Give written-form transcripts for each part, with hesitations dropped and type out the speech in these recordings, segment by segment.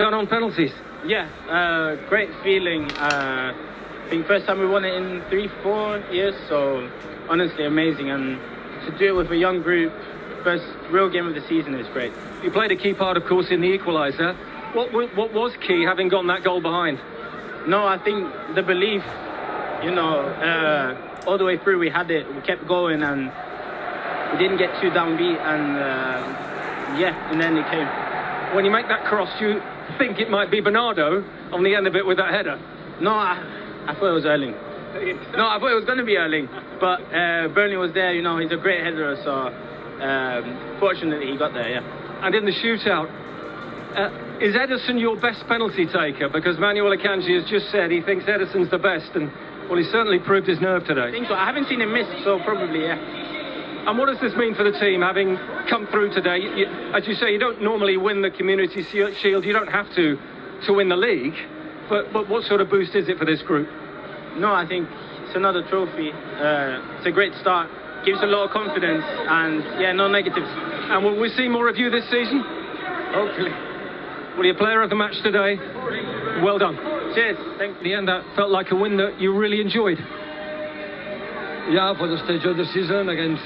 Done on penalties. Yeah, great feeling. I think first time we won it in 3-4 years, so honestly amazing. And to do it with a young group, first real game of the season is great. You played a key part, of course, in the equaliser. What was key, having gotten that goal behind? No, I think the belief, you know, all the way through we had it, we kept going and we didn't get too downbeat and yeah, and then it came. When you make that cross, you think it might be Bernardo on the end of it with that header? No, I thought it was Erling. No, I thought it was going to be Erling, but Burnley was there, you know, he's a great header, so fortunately he got there, yeah. And in the shootout, is Ederson your best penalty taker? Because Manuel Akanji has just said he thinks Ederson's the best, and well, he certainly proved his nerve today. I think so. I haven't seen him miss, so probably, yeah. And what does this mean for the team, having come through today? As you say, you don't normally win the Community Shield. You don't have to win the league. But what sort of boost is it for this group? No, I think it's another trophy. It's a great start. Gives a lot of confidence. And, yeah, no negatives. And will we see more of you this season? Hopefully. Well, you're player of the match today. Well done. Cheers. Thanks. In the end, that felt like a win that you really enjoyed. Yeah, for the stage of the season against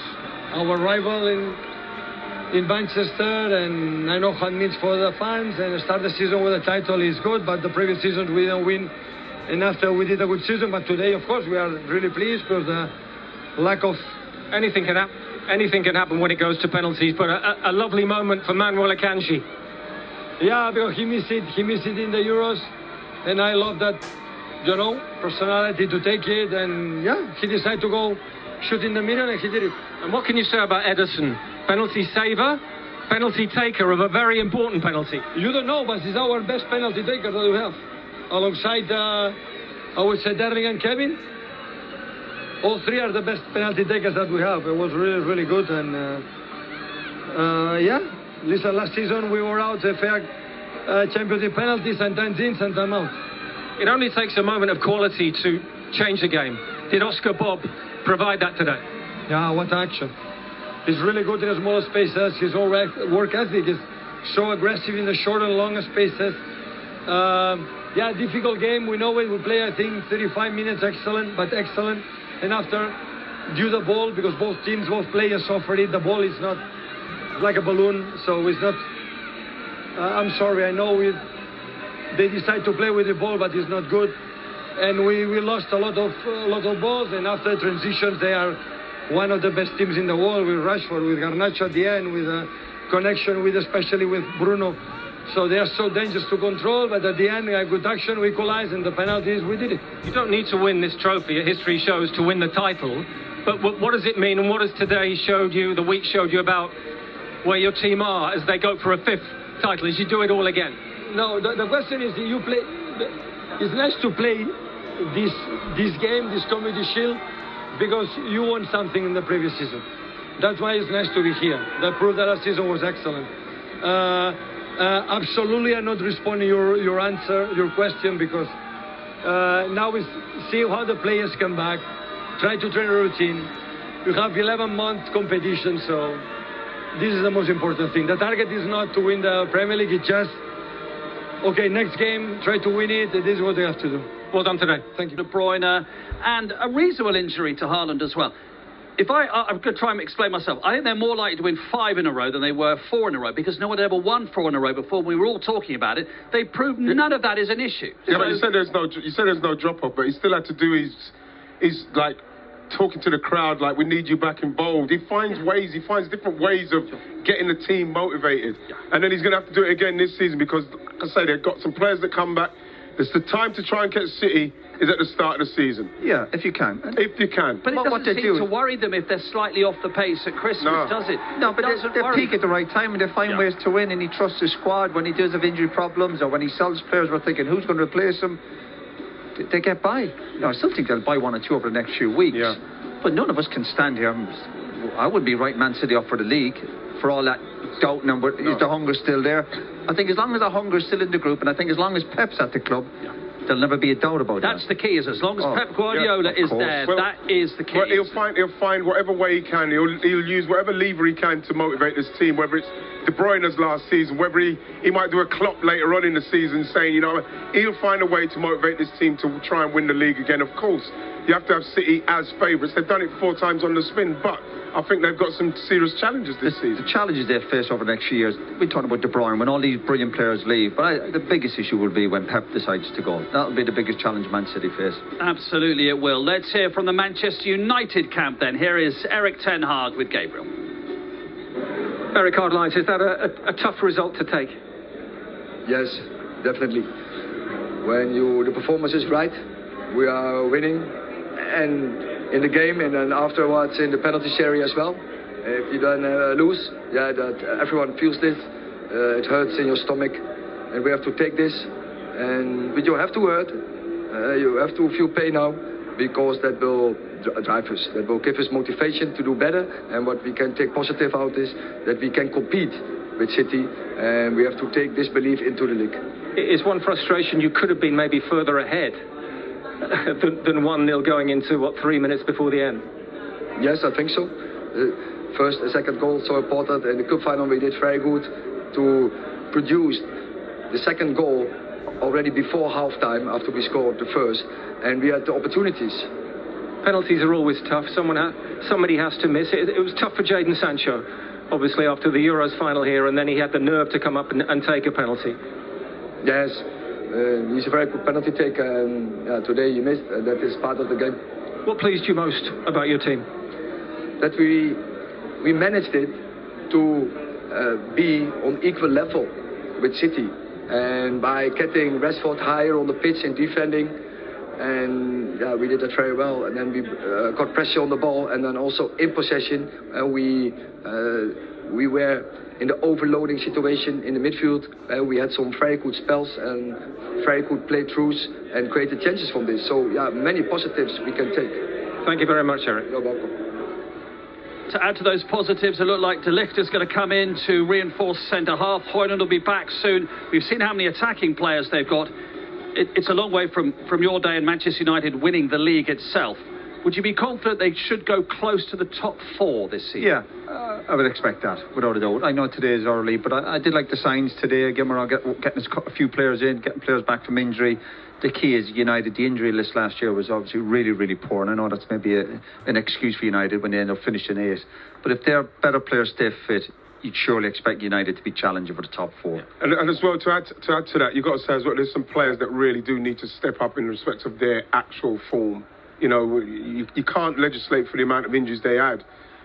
our rival in Manchester, and I know how it means for the fans, and start the season with a title is good, but the previous season we didn't win, and after we did a good season, but today of course we are really pleased because the lack of... Anything can happen when it goes to penalties, but a lovely moment for Manuel Akanji. Yeah, because he missed it in the Euros, and I love that, you know, personality to take it, and yeah, he decided to go shoot in the middle and he did it. And what can you say about Ederson? Penalty saver, penalty taker of a very important penalty. You don't know, but he's our best penalty taker that we have. Alongside, I would say, Darling and Kevin. All three are the best penalty takers that we have. It was really, really good. And yeah, listen, last season we were out a fair championship penalty, sometimes in, sometimes out. It only takes a moment of quality to change the game. Did Oscar Bob provide that today? Yeah, what action. He's really good in the smaller spaces. His whole work ethic is so aggressive in the short and longer spaces. Yeah, difficult game. We know it. We play, I think, 35 minutes, excellent, but excellent. And after, due the ball, because both teams, both players suffered it, the ball is not like a balloon, so it's not... I'm sorry, I know they decide to play with the ball, but it's not good. And we lost a lot of balls, and after transitions, they are one of the best teams in the world, with Rashford, with Garnacho at the end, with a connection with, especially with Bruno. So they are so dangerous to control, but at the end, a good action, we equalized, and the penalties, we did it. You don't need to win this trophy, history shows, to win the title. But what does it mean, and what has today showed you, the week showed you about where your team are as they go for a fifth title, as you do it all again? No, the question is, you play... It's nice to play this game, this Community Shield, because you won something in the previous season. That's why it's nice to be here. That proved that our season was excellent. Absolutely, I'm not responding your answer, your question, because now we see how the players come back, try to train a routine. You have 11-month competition, so this is the most important thing. The target is not to win the Premier League, it's just, okay, next game, try to win it. This is what they have to do. Well done today. Thank you. De Bruyne, and a reasonable injury to Haaland as well. I'm going to try and explain myself. I think they're more likely to win 5 in a row than they were 4 in a row, because no one had ever won 4 in a row before. We were all talking about it. They proved none of that is an issue. Yeah, but you said there's no drop off, but he still had to do his like talking to the crowd like, we need you back involved. He finds ways. He finds different ways of getting the team motivated, and then he's going to have to do it again this season because, like I say, they've got some players that come back. It's the time to try and catch City is at the start of the season. Yeah, if you can. If you can. But it doesn't seem to worry them if they're slightly off the pace at Christmas, does it? No, but they peak at the right time and they find ways to win, and he trusts his squad. When he does have injury problems or when he sells players, we're thinking, who's going to replace him? They get by. You know, I still think they'll buy 1 or 2 over the next few weeks. Yeah. But none of us can stand here. I wouldn't be right Man City up for the league for all that doubt number. Is the hunger still there? I think as long as the hunger is still in the group, and I think as long as Pep's at the club, there'll never be a doubt about that. That's the key, is as long as Pep Guardiola is there, well, that is the key. Well, he'll find whatever way he can. He'll use whatever lever he can to motivate this team, whether it's De Bruyne's last season, whether he might do a Klopp later on in the season saying, you know, he'll find a way to motivate this team to try and win the league again. Of course, you have to have City as favourites. They've done it 4 times on the spin, but I think they've got some serious challenges this season. The challenges they face over the next few years, we talked about De Bruyne, when all these brilliant players leave, but the biggest issue will be when Pep decides to go. That'll be the biggest challenge Man City face. Absolutely it will. Let's hear from the Manchester United camp then. Here is Eric Ten Hag with Gabriel. Eric Hardlines, is that a tough result to take? Yes, definitely. When the performance is right, we are winning, and in the game, and then afterwards in the penalties area as well. If you then lose, that everyone feels it. It hurts in your stomach, and we have to take this. But you have to hurt. You have to feel pain now, because that will drive us. That will give us motivation to do better. And what we can take positive out is that we can compete with City, and we have to take this belief into the league. Is one frustration you could have been maybe further ahead than 1-0 going into, 3 minutes before the end? Yes, I think so. First and second goal so important, and the cup final we did very good to produce the second goal already before half-time after we scored the first, and we had the opportunities. Penalties are always tough. Somebody has to miss it. It was tough for Jadon Sancho, obviously, after the Euros final here, and then he had the nerve to come up and take a penalty. Yes, he's a very good penalty taker, and today he missed, and that is part of the game. What pleased you most about your team? That we managed it to be on equal level with City, and by getting Rashford higher on the pitch and defending, and we did that very well. And then we got pressure on the ball, and then also in possession, and we were in the overloading situation in the midfield. We had some very good spells and very good play-throughs and created chances from this. So many positives we can take. Thank you very much, Eric. You're welcome. To add to those positives, it looked like De Ligt is going to come in to reinforce centre-half. Højlund will be back soon. We've seen how many attacking players they've got. It's a long way from your day in Manchester United winning the league itself. Would you be confident they should go close to the top 4 this season? Yeah, I would expect that, without a doubt. I know today is early, but I did like the signs today. Again, we're getting a few players in, getting players back from injury. The key is United. The injury list last year was obviously really, really poor, and I know that's maybe an excuse for United when they end up finishing 8. But if their better players stay fit, you'd surely expect United to be challenging for the top 4. And as well, to add to that, you've got to say as well, there's some players that really do need to step up in respect of their actual form. You know, you can't legislate for the amount of injuries they had.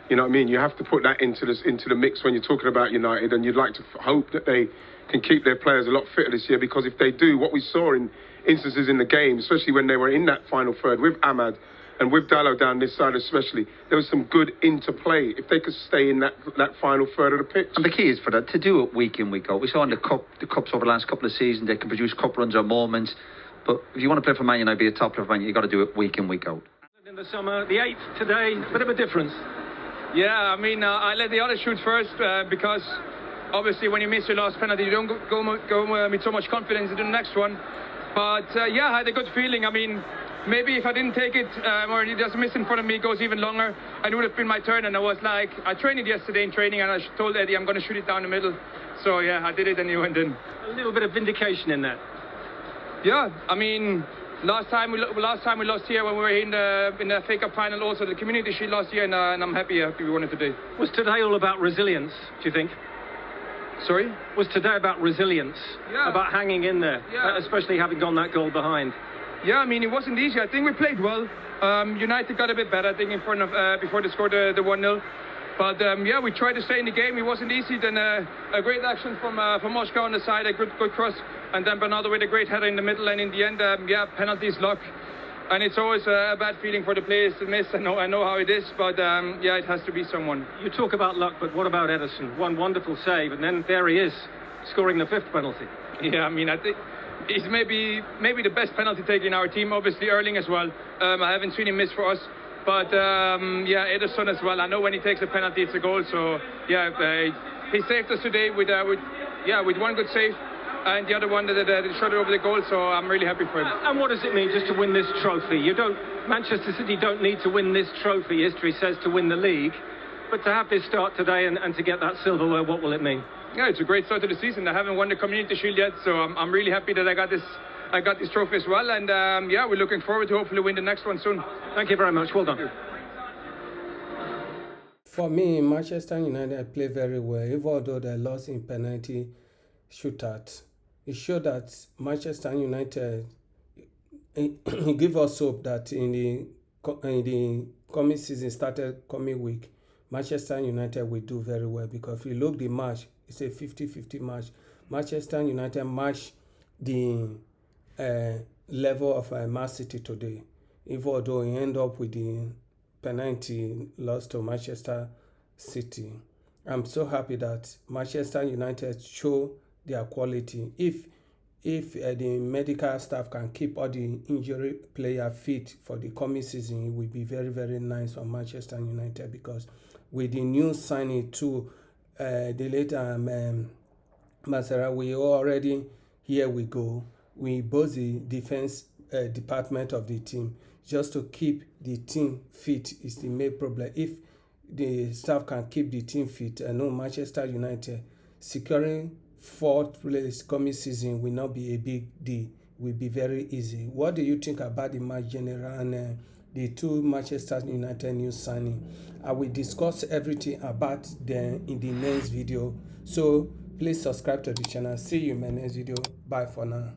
You know what I mean? You have to put that into the mix when you're talking about United, and you'd like to hope that they can keep their players a lot fitter this year, because if they do, what we saw in instances in the game, especially when they were in that final third with Ahmad and with Dalot down this side especially, there was some good interplay if they could stay in that final third of the pitch. And the key is for that, to do it week in, week out. We saw in the Cups over the last couple of seasons, they can produce cup runs or moments. But if you want to play for Man United, be a top player for Man United, you've got to do it week in, week out. In the summer, the 8th today, a bit of a difference. Yeah, I mean, I let the others shoot first because obviously when you miss your last penalty, you don't go with so much confidence into the next one. But I had a good feeling. I mean, maybe if I didn't take it or he doesn't miss in front of me, it goes even longer, and it would have been my turn. And I was like, I trained it yesterday in training, and I told Eddie I'm going to shoot it down the middle. So I did it, and he went in. A little bit of vindication in that. Yeah, I mean, last time we lost here when we were in the FA Cup final, also the Community Shield last year, and I'm happy we won it today. Was today all about resilience, do you think? Sorry? Was today about resilience? Yeah. About hanging in there, especially having gone that goal behind? Yeah, I mean, it wasn't easy. I think we played well. United got a bit better, I think, in front of before they scored the 1-0. But we tried to stay in the game. It wasn't easy. Then a great action from Oscar on the side, a good cross, and then Bernardo with a great header in the middle. And in the end, penalties, luck, and it's always a bad feeling for the players to miss. I know how it is, but it has to be someone. You talk about luck, but what about Ederson? One wonderful save, and then there he is, scoring the 5th penalty. Yeah, I mean, I think he's maybe the best penalty taker in our team. Obviously, Erling as well. I haven't seen him miss for us. But Ederson as well. I know when he takes a penalty, it's a goal. So he saved us today with one good save, and the other one that shot it over the goal. So I'm really happy for him. And what does it mean just to win this trophy? Manchester City don't need to win this trophy. History says to win the league, but to have this start today and to get that silverware, what will it mean? Yeah, it's a great start to the season. I haven't won the Community Shield yet, so I'm really happy that I got this trophy as well. And yeah, we're looking forward to hopefully win the next one soon. Thank you very much. Well done. For me, Manchester United play very well, even although they lost in penalty shootout. It showed that Manchester United give us hope that in the coming season, started coming week, Manchester United will do very well, because if you look the match, it's a 50-50 match. Manchester United match the level of Man City today, even although he end up with the penalty loss to Manchester City. I'm so happy that Manchester United show their quality. If the medical staff can keep all the injury player fit for the coming season, it will be very, very nice for Manchester United, because with the new signing too, the later Masera, we already, here we go. We both the defense department of the team, just to keep the team fit is the main problem. If the staff can keep the team fit, I know Manchester United securing 4th place coming season will not be a big deal, will be very easy. What do you think about the match general and the two Manchester United new signing? I will discuss everything about them in the next video, so please subscribe to the channel. See you in my next video. Bye for now.